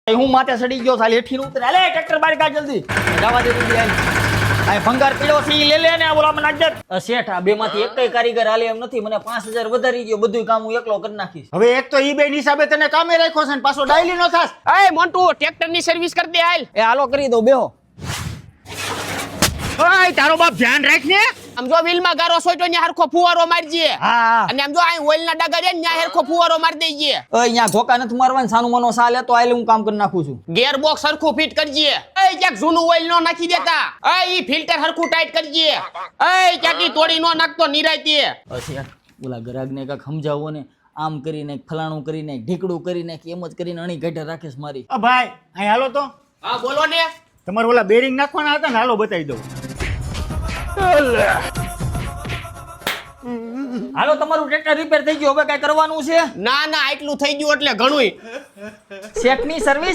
હું માથે સડી ગયો સાલી હેઠી ઉતરે હાલે ટ્રેક્ટર બાર કાઢ જલ્દી જવા દે તું આ ભંગાર પીળો સી લે લે ને બોલા મને નાખ દે શેઠ આ બે માંથી એકય કારીગર હાલે એમ નથી મને 5000 વધારી ગયો બધું કામ હું એકલો કરી નાખીશ હવે એક તો ઈ બે હિસાબે તને કામે રાખ્યો છે ને પાછો ડાયલી નો થાસ એ મોન્ટુ ટ્રેક્ટર ની સર્વિસ કરી દે હાલ એ હાલો કરી દો બેહો ઓય તારો બાપ ધ્યાન રાખ ને આમ જો વ્હીલ માં ગારો સોઈટો ને હરખો ફુવારો મારજે હા અને આમ જો આ ઓઇલ ના ડગા રે ને હરખો ફુવારો મારી દેજે ઓય અહીંયા ધોકા નથી મારવાનું સાનું મનો સા લે તો આલે હું કામ કરી નાખું છું ગિયર બોક્સ હરખું ફિટ કરજે એ ક્યાંક જૂનું ઓઇલ નો નાખી દેતા એ ઈ ફિલ્ટર હરખું ટાઈટ કરજે એ ક્યાંકી તોડી નો નાખતો નિરાયતી શેઠ બોલા ગ્રાહકને કાંઈક સમજાવો ને આમ કરીને ફલાણું કરીને ઢીકડું કરીને એમ જ કરીને અણી કાઢે રાખેશ મારી ભાઈ અહીં હાલો તો હા બોલો ને તમારે ઓલા બેરિંગ નાખવાના હતા ને હાલો બતાવી દઉં હાલો તમારું ટ્રેક્ટર રિપેર થઈ ગયું હવે કઈ કરવાનું છે ના ના આટલું થઈ ગયું એટલે ઘણું શેઠની સર્વિસ